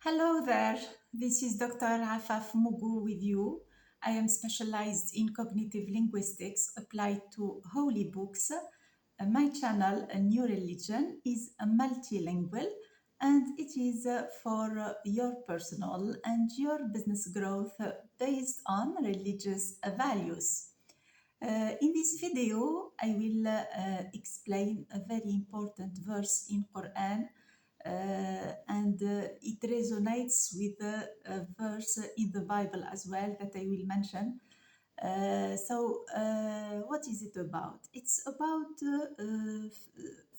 Hello there, this is Dr. Afaf Mougou with you. I am specialized in cognitive linguistics applied to holy books. My channel, A New Religion, is a multilingual and it is for your personal and your business growth based on religious values. In this video, I will explain a very important verse in Qur'an and it resonates with a verse in the Bible as well that I will mention. What is it about? It's about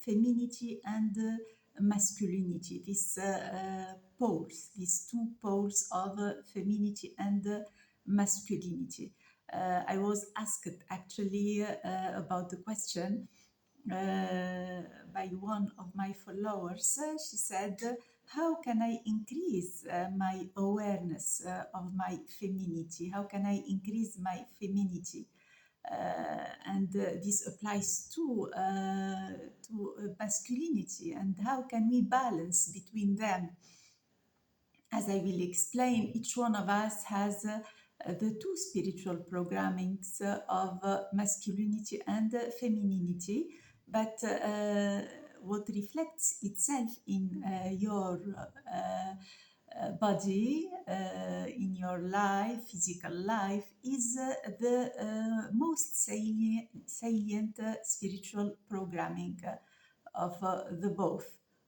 femininity and masculinity, these two poles of femininity and masculinity. I was asked actually about the question by one of my followers. She said, how can I increase my awareness of my femininity? How can I increase my femininity? And this applies to masculinity, and how can we balance between them? As I will explain, each one of us has the two spiritual programmings of masculinity and femininity, but what reflects itself in your body, in your life, physical life, is the most salient spiritual programming of the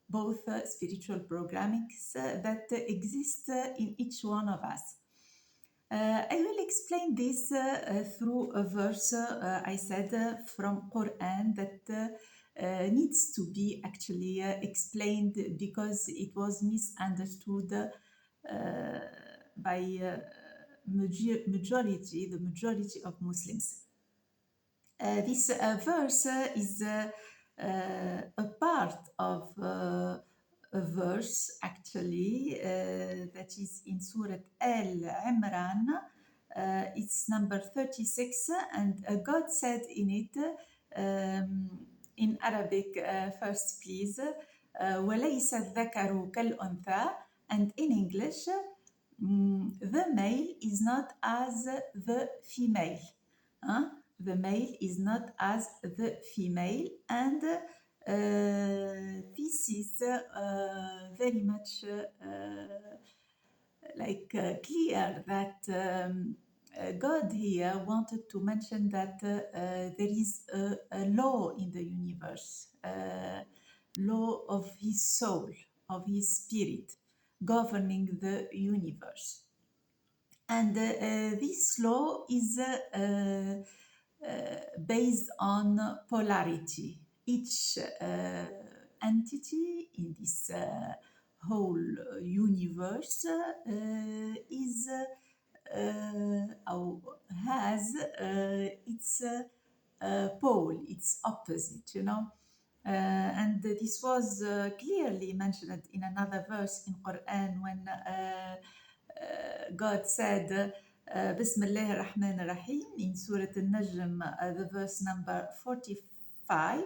both spiritual programmings that exist in each one of us. I will explain this through a verse I said from Qur'an that needs to be actually explained because it was misunderstood by the majority of Muslims. This verse is a part of a verse actually that is in Sourate Al Imran. It's number 36, and God said in it, in Arabic first please, وَلَيْسَ الذَّكَرُ كَالْأُنْثَى, and in English, the male is not as the female. The male is not as the female, and this is very much clear that God here wanted to mention that there is a law in the universe, law of his soul, of his spirit, governing the universe. And this law is based on polarity. Each entity in this whole universe is has its pole, its opposite, and this was clearly mentioned in another verse in Quran when God said, بسم الله الرحمن الرحيم in Surah Al-Najm, the verse number 45,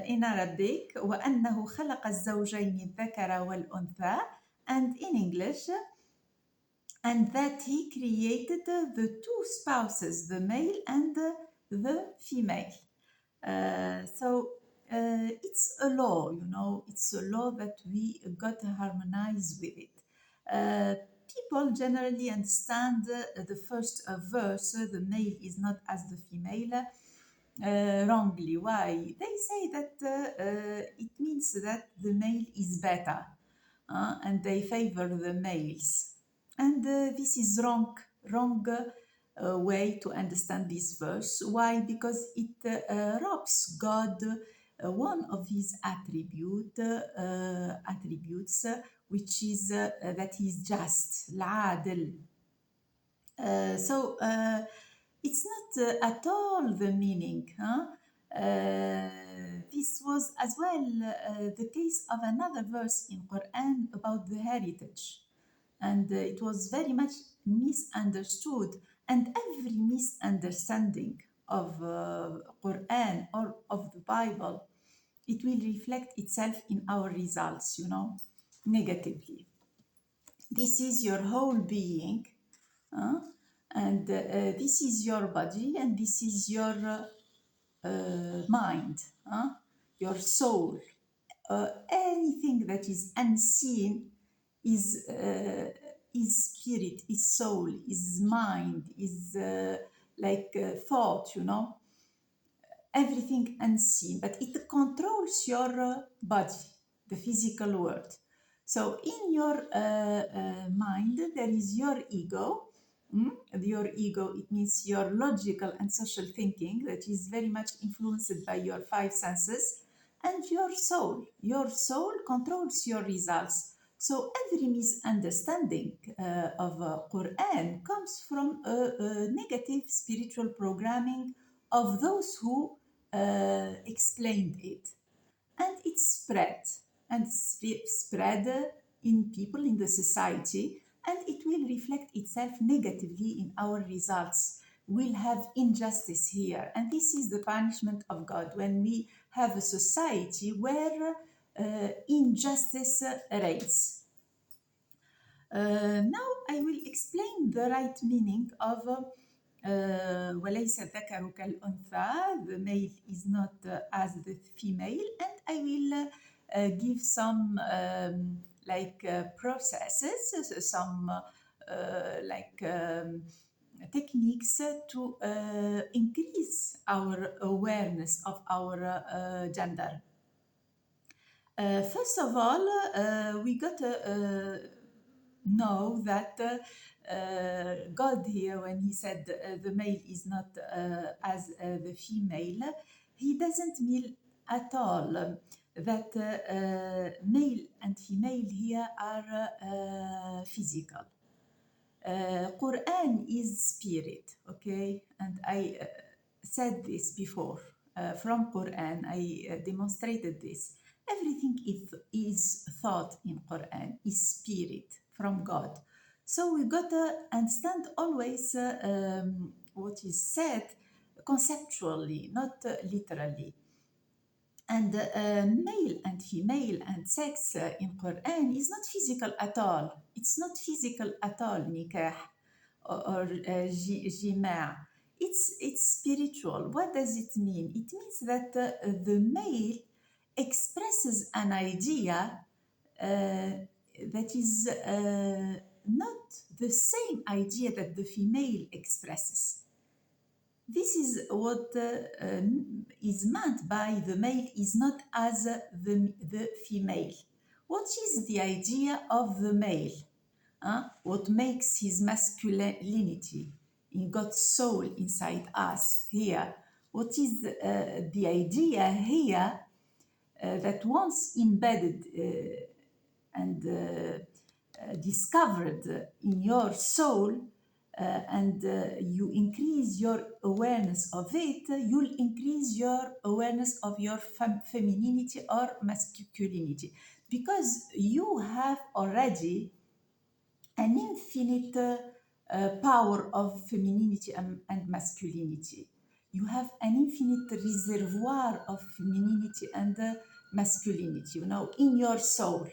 in Arabic, وأنه خلق الزوجين الذكر والأنثى, and in English, and that he created the two spouses, the male and the female. It's a law, it's a law that we got to harmonize with it. People generally understand the first verse, the male is not as the female, wrongly. Why? They say that it means that the male is better, and they favor the males. And this is wrong way to understand this verse. Why? Because it robs God one of his attributes, which is that he is just, العادل. It's not at all the meaning. This was as well the case of another verse in Quran about the heritage, and it was very much misunderstood. And every misunderstanding of Quran or of the Bible, it will reflect itself in our results, negatively. This is your whole being, uh, and this is your body, and this is your mind, your soul. Anything that is unseen is spirit, is soul, is mind, is like thought, everything unseen, but it controls your body, the physical world. So in your mind, there is your ego. Your ego, it means your logical and social thinking that is very much influenced by your five senses, and your soul. Your soul controls your results. So every misunderstanding of Quran comes from a negative spiritual programming of those who explained it, and it spread and spread in people in the society, and it will reflect itself negatively in our results. We'll have injustice here, and this is the punishment of God when we have a society where injustice reigns. Now I will explain the right meaning of وليس الذكر كالأنثى. The male is not as the female, and I will give some processes, some techniques to increase our awareness of our gender. First of all, we got to know that God here, when he said the male is not as the female, he doesn't mean at all that male and female here are physical. Qur'an is spirit, okay? And I said this before. From Qur'an, I demonstrated this. Everything is thought in Qur'an, is spirit from God. So we got to understand always what is said conceptually, not literally. And male and female and sex in Quran is not physical at all. It's not physical at all, nikah or jima'. It's spiritual. What does it mean? It means that the male expresses an idea that is not the same idea that the female expresses. This is what is meant by the male is not as the female. What is the idea of the male? What makes his masculinity in God's soul inside us here? What is the idea here that once embedded and discovered in your soul, and you increase your awareness of it, you'll increase your awareness of your femininity or masculinity, because you have already an infinite power of femininity and masculinity. You have an infinite reservoir of femininity and masculinity, in your soul.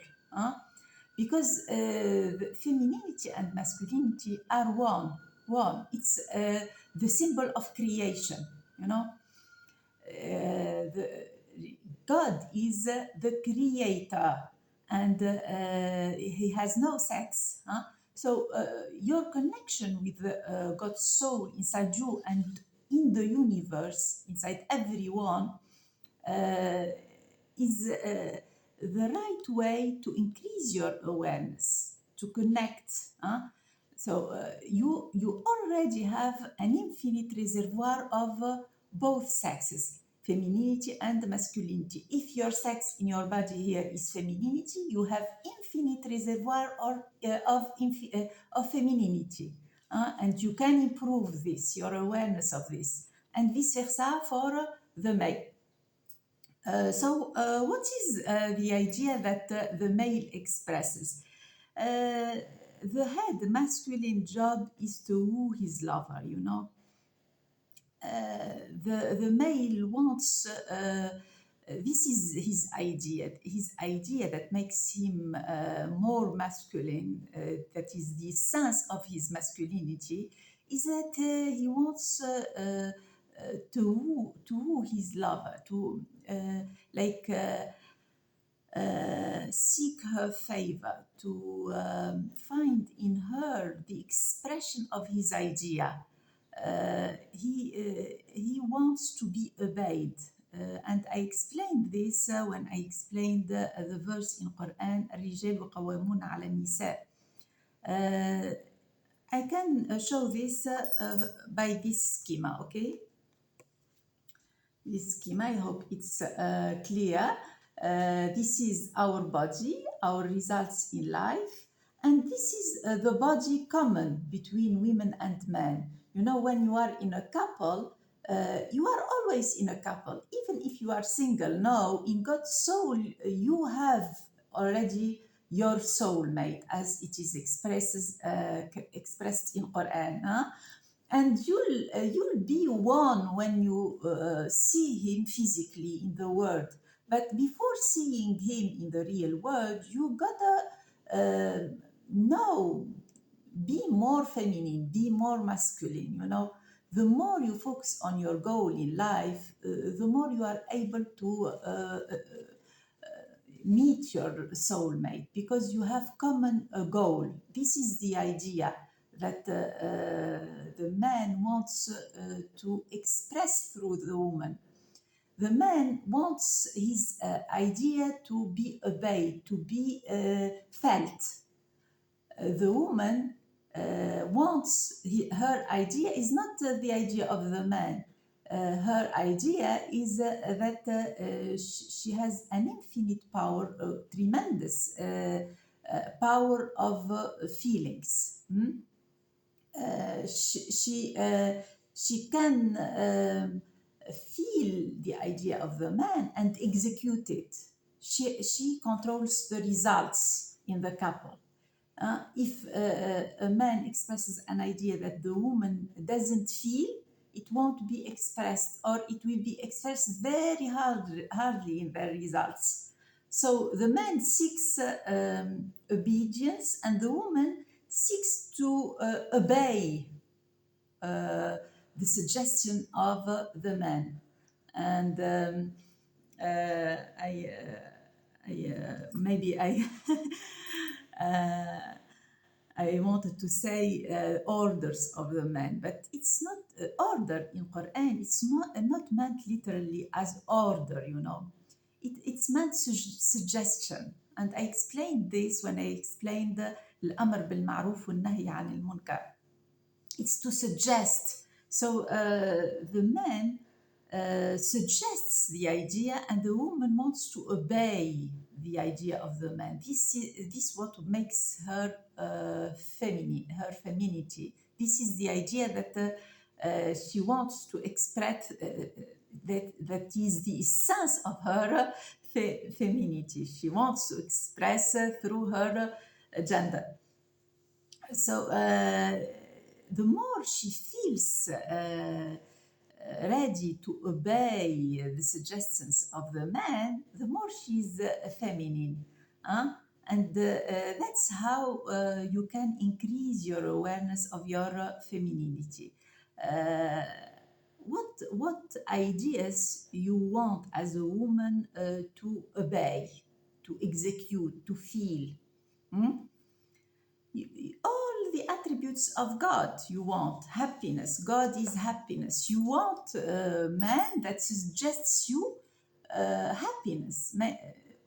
Because femininity and masculinity are one. It's the symbol of creation, God is the creator, and he has no sex. So your connection with God's soul inside you and in the universe, inside everyone, is the right way to increase your awareness, to connect. So you already have an infinite reservoir of both sexes, femininity and masculinity. If your sex in your body here is femininity, you have infinite reservoir of femininity. And you can improve this, your awareness of this, and vice versa for the male. So what is the idea that the male expresses? The head masculine job is to woo his lover, the male wants This is his idea that makes him more masculine, that is the sense of his masculinity, is that he wants to woo his lover, to like seek her favor, to find in her the expression of his idea. He wants to be obeyed. And I explained this when I explained the verse in Qur'an, الرجال قوامون على النساء. I can show this by this schema, okay? This schema, I hope it's clear. This is our body, our results in life, and this is the body common between women and men. You know, when you are in a couple, you are always in a couple, even if you are single. No, in God's soul, you have already your soulmate, as it is expressed in Quran. Huh? And you'll be one when you see him physically in the world, but before seeing him in the real world, you gotta know, be more feminine, be more masculine. You know, the more you focus on your goal in life, the more you are able to meet your soulmate, because you have common goal. This is the idea that the man wants to express through the woman. The man wants his idea to be obeyed, to be felt. The woman wants her idea is not the idea of the man. Her idea is that she has an infinite power, tremendous power of feelings. She can feel the idea of the man and execute it. She controls the results in the couple. If a man expresses an idea that the woman doesn't feel, it won't be expressed, or it will be expressed very hardly in the results. So the man seeks obedience, and the woman seeks to obey the suggestion of the man. And maybe I I wanted to say orders of the man, but it's not order in Quran. It's not meant literally as order, you know. It's meant suggestion. And I explained this when I explained الأمر بالمعروف والنهي عن المنكر. It's to suggest. So the man suggests the idea, and the woman wants to obey the idea of the man. This is what makes her feminine, her femininity. This is the idea that she wants to express. That is the essence of her femininity. She wants to express through her gender. So the more she feels ready to obey the suggestions of the man, the more she's feminine. And that's how you can increase your awareness of your femininity. What ideas you want as a woman to obey, to execute, to feel? All the attributes of God you want. Happiness. God is happiness. You want a man that suggests you happiness.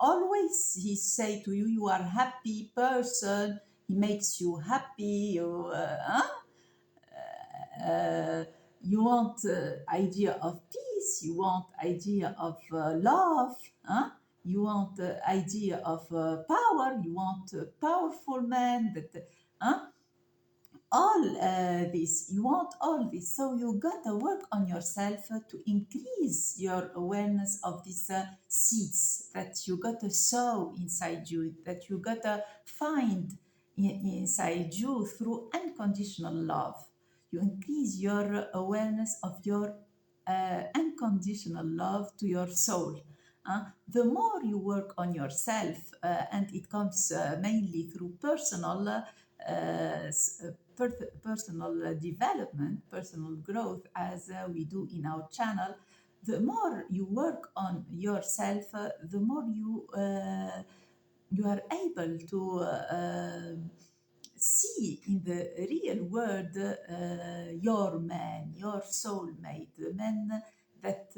Always he say to you, you are a happy person. He makes you happy. You want idea of peace. You want idea of love. You want the idea of power. You want a powerful man. All this. You want all this. So you gotta work on yourself to increase your awareness of these seeds that you gotta sow inside you, that you gotta find inside you through unconditional love. You increase your awareness of your unconditional love to your soul. The more you work on yourself, and it comes mainly through personal development, personal growth, as we do in our channel. The more you work on yourself, the more you are able to see in the real world your man, your soulmate, the man that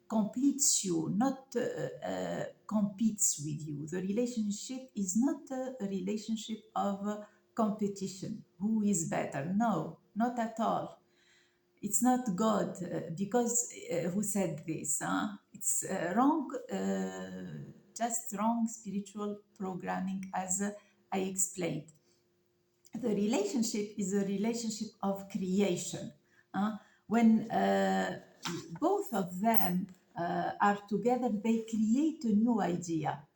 completes you, not competes with you. The relationship is not a relationship of competition. Who is better? No, not at all. It's not God, because who said this? It's wrong, just wrong spiritual programming, as I explained. The relationship is a relationship of creation. When both of them are together, they create a new idea.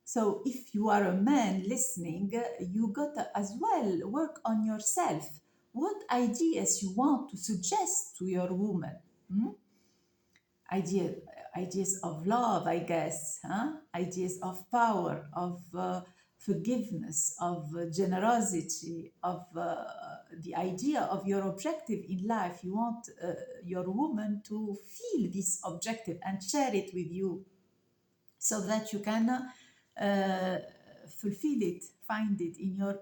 So if you are a man listening, you got to as well work on yourself. What ideas you want to suggest to your woman? Idea, ideas of love, I guess, ideas of power, of forgiveness, of generosity, of the idea of your objective in life. You want your woman to feel this objective and share it with you, so that you can fulfill it, find it in your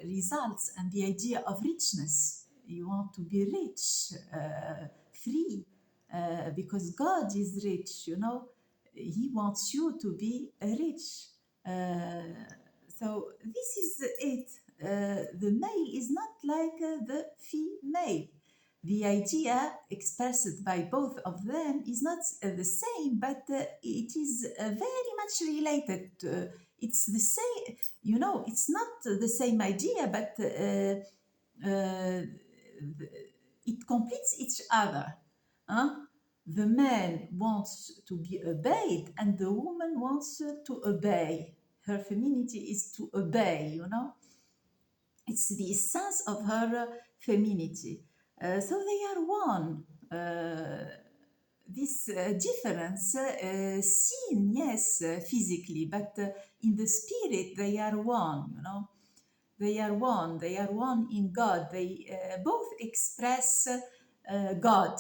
results. And the idea of richness, you want to be rich, free, because God is rich, you know. He wants you to be rich. So this is it. The male is not like the female. The idea expressed by both of them is not the same, but it is very much related. It's the same, you know, it's not the same idea, but it completes each other. The man wants to be obeyed, and the woman wants to obey. Her femininity is to obey, you know. It's the essence of her femininity. So they are one. This difference seen, yes, physically, but in the spirit they are one, you know. They are one. They are one in God. They both express God.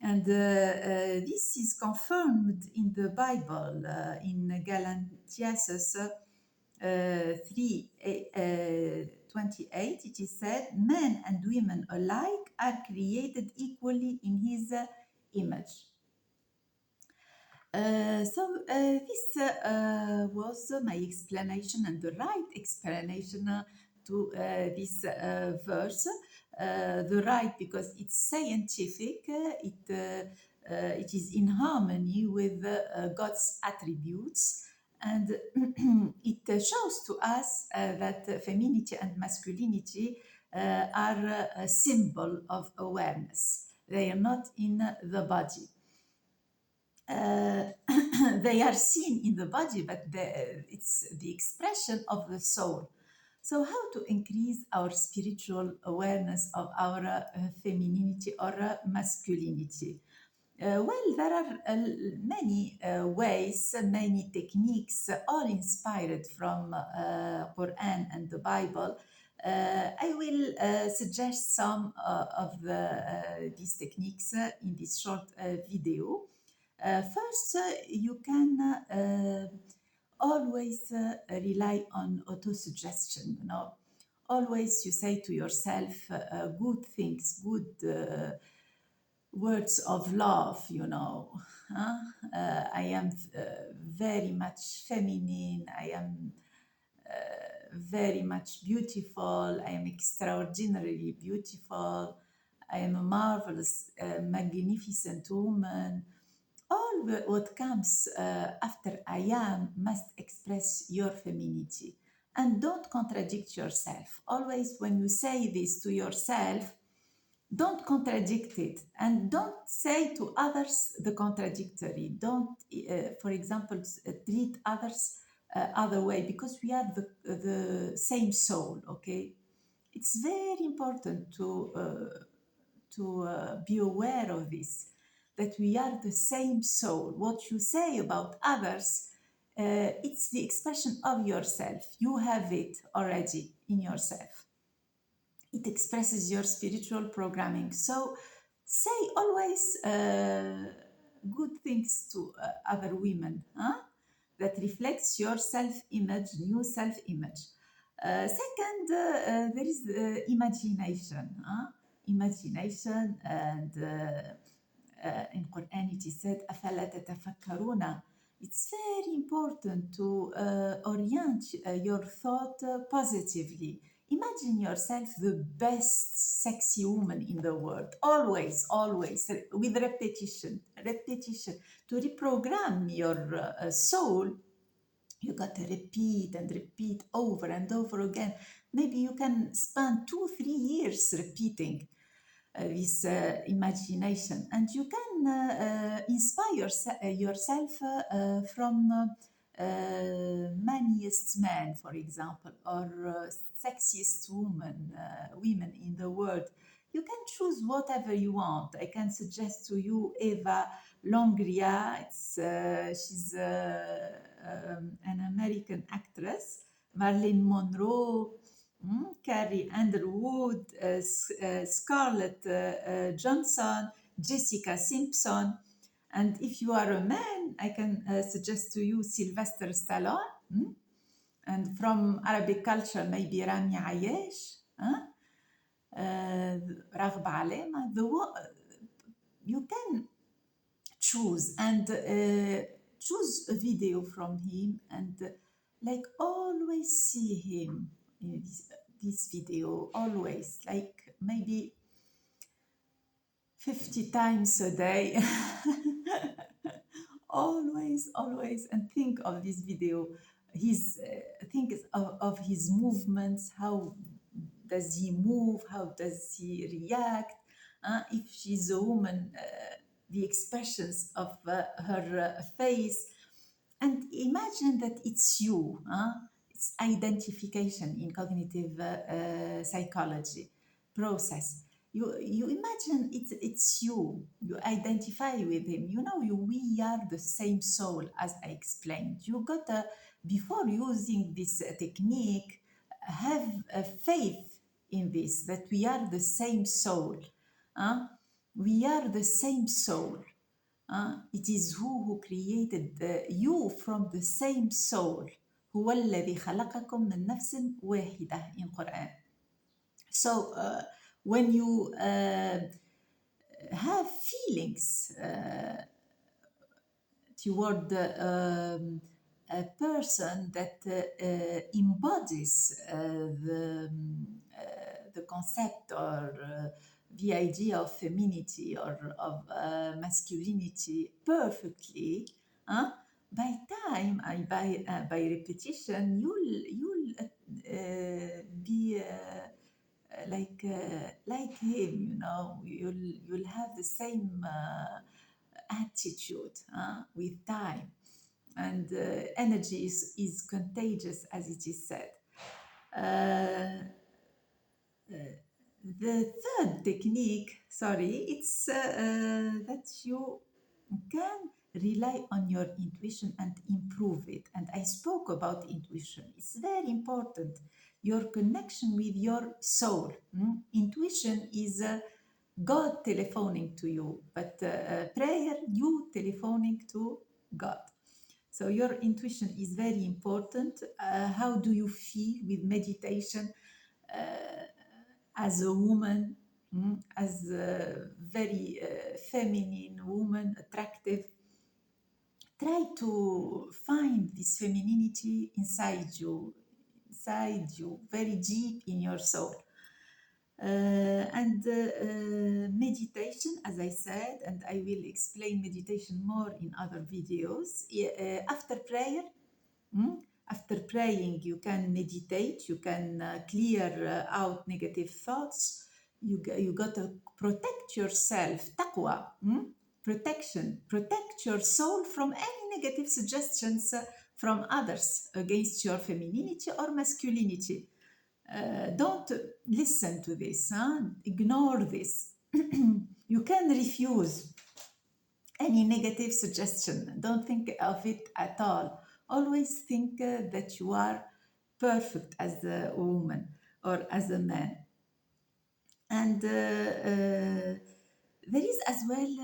And this is confirmed in the Bible, in Galatians 3:28. It is said, men and women alike are created equally in his image. This was my explanation, and the right explanation to this verse. The right, because it's scientific, it is in harmony with God's attributes, and it shows to us that femininity and masculinity are a symbol of awareness. They are not in the body. They are seen in the body, but it's the expression of the soul. So how to increase our spiritual awareness of our femininity or masculinity? Well, there are many ways, many techniques, all inspired from Qur'an and the Bible. I will suggest some of these techniques in this short video. First, you can always rely on auto-suggestion, you know. Always you say to yourself good things, good words of love, you know. I am very much feminine. I am very much beautiful. I am extraordinarily beautiful. I am a marvelous, magnificent woman. All what comes after I am must express your femininity. And don't contradict yourself. Always when you say this to yourself, don't contradict it, and don't say to others the contradictory. Don't, for example, treat others other way, because we are the same soul, okay? It's very important to be aware of this. that we are the same soul. What you say about others, it's the expression of yourself. You have it already in yourself. It expresses your spiritual programming. So say always good things to other women, huh? That reflects your self-image, new self-image. Second, there is imagination. Huh? Imagination, and in Qur'an it is said, أَفَلَا تَتَفَكَّرُونَ. It's very important to orient your thought positively. Imagine yourself the best sexy woman in the world, always, always, with repetition, to reprogram your soul. You got to repeat and repeat over and over again. Maybe you can spend 2-3 years repeating this imagination, and you can inspire yourself from manliest man, for example, or sexiest women in the world. You can choose whatever you want. I can suggest to you Eva Longoria. She's an American actress. Marilyn Monroe, Carrie Underwood, Scarlett Johansson, Jessica Simpson. And if you are a man, I can suggest to you Sylvester Stallone. And from Arabic culture, maybe Rami Ayesh, Raghba Alema. You can choose and choose a video from him, and like always see him in this video, always, like maybe 50 times a day. always, and think of this video. Think of his movements. How does he move? How does he react? If she's a woman, the expressions of her face, and imagine that it's you. It's identification in cognitive psychology process. You imagine it's you. You identify with him. We are the same soul, as I explained. You gotta, before using this technique, have a faith in this, that we are the same soul. We are the same soul. It is who created you from the same soul. هو الذي خلقكم من نفس واحدة in Qur'an. So when you have feelings toward a person that embodies the concept or the idea of femininity or of masculinity perfectly, by time and by repetition, you'll be like him. You'll have the same attitude with time, and energy is contagious, as it is said. The third technique, it's that you can rely on your intuition and improve it. And I spoke about intuition. It's very important. Your connection with your soul. Intuition is God telephoning to you, but prayer, you telephoning to God. So your intuition is very important. How do you feel with meditation? As a woman, as a very feminine woman, attractive, try to find this femininity inside you, very deep in your soul. And meditation, as I said, and I will explain meditation more in other videos. After prayer, after praying, you can meditate, you can clear out negative thoughts. You got to protect yourself, taqwa, protection. Protect your soul from any negative suggestions from others against your femininity or masculinity. Don't listen to this, ignore this. You can refuse any negative suggestion. Don't think of it at all. Always think that you are perfect as a woman or as a man. And there is as well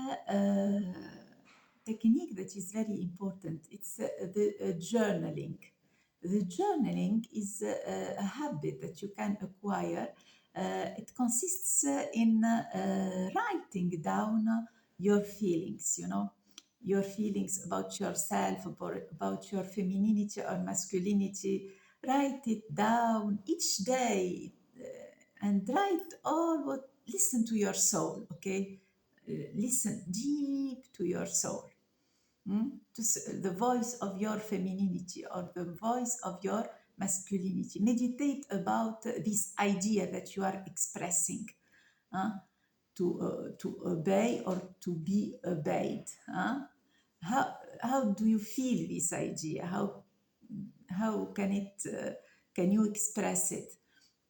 technique that is very important. It's the journaling. The journaling is a habit that you can acquire. It consists in writing down your feelings, your feelings about yourself, about your femininity or masculinity. Write it down each day and write all what, listen to your soul, okay? Listen deep to your soul, to the voice of your femininity or the voice of your masculinity. Meditate about this idea that you are expressing, huh? To obey or to be obeyed. Huh? How do you feel this idea? How can you express it?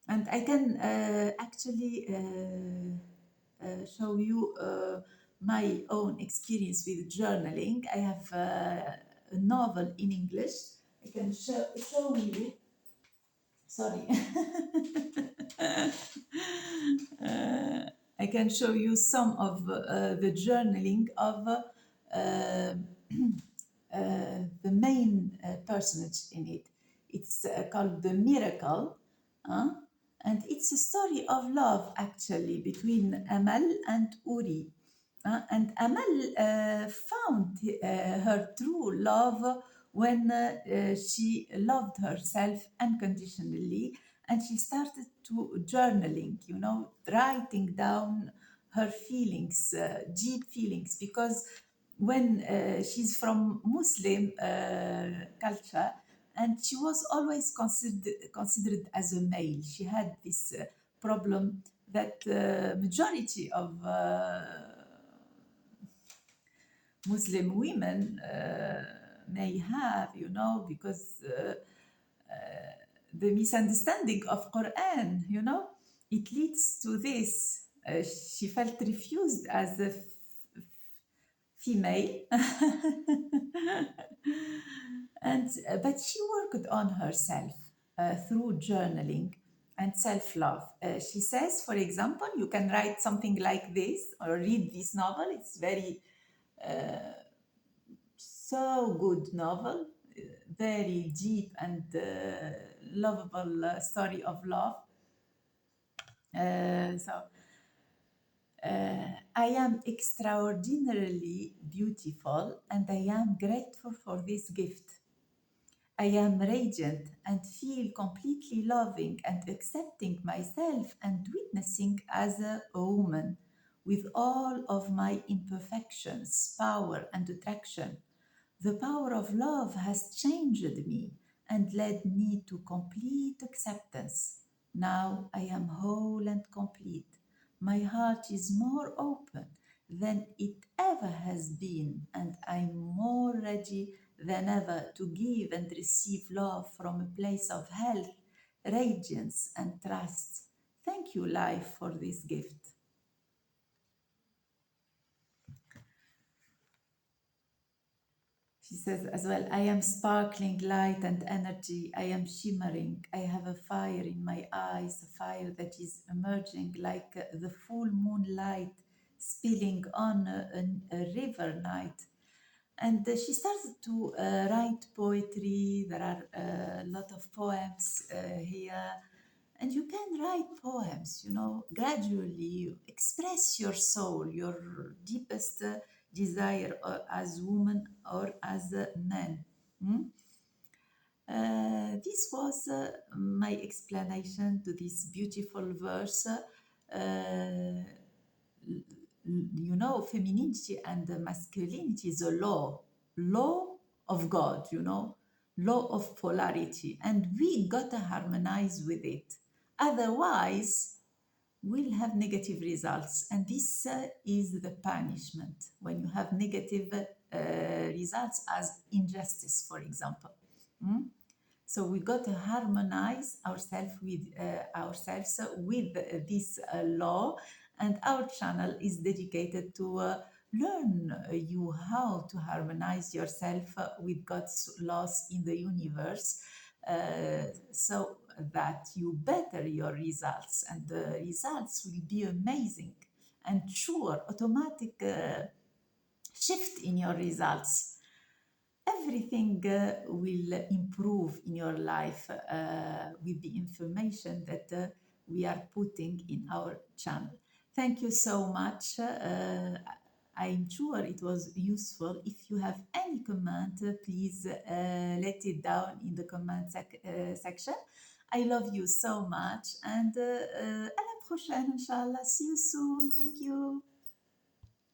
And I can actually show you my own experience with journaling. I have a novel in English. I can show you. Sorry. uh, I can show you some of the journaling of the main personage in it. It's called The Miracle, uh, and it's a story of love actually between Amal and Uri. And Amal found her true love when she loved herself unconditionally, and she started to journaling, writing down her feelings, deep feelings, because when she's from Muslim culture, and she was always considered as a male. She had this problem that majority of Muslim women may have, because the misunderstanding of Qur'an, it leads to this. She felt refused as a female, and but she worked on herself through journaling and self-love. She says, for example, you can write something like this or read this novel. It's very so good novel, very deep and lovable story of love. I am extraordinarily beautiful and I am grateful for this gift. I am radiant and feel completely loving and accepting myself and witnessing as a woman with all of my imperfections, power, and attraction. The power of love has changed me and led me to complete acceptance. Now I am whole and complete. My heart is more open than it ever has been, and I'm more ready than ever to give and receive love from a place of health, radiance, and trust. Thank you, life, for this gift. She says as well, I am sparkling light and energy. I am shimmering. I have a fire in my eyes, a fire that is emerging like the full moonlight spilling on a river night. And she started to write poetry. There are a lot of poems here. And you can write poems, gradually you express your soul, your deepest desire as woman or as a man. This was my explanation to this beautiful verse. Femininity and masculinity is a law of God, law of polarity, and we gotta harmonize with it. Otherwise, we'll have negative results, and this is the punishment when you have negative results as injustice, for example. So we got to harmonize ourselves with this law, and our channel is dedicated to learn you how to harmonize yourself with God's laws in the universe, so that you better your results, and the results will be amazing and sure automatic shift in your results. Everything will improve in your life with the information that we are putting in our channel. Thank you so much. I'm sure it was useful. If you have any comment, please let it down in the comment section. I love you so much, and à la prochaine, inshallah. See you soon. Thank you.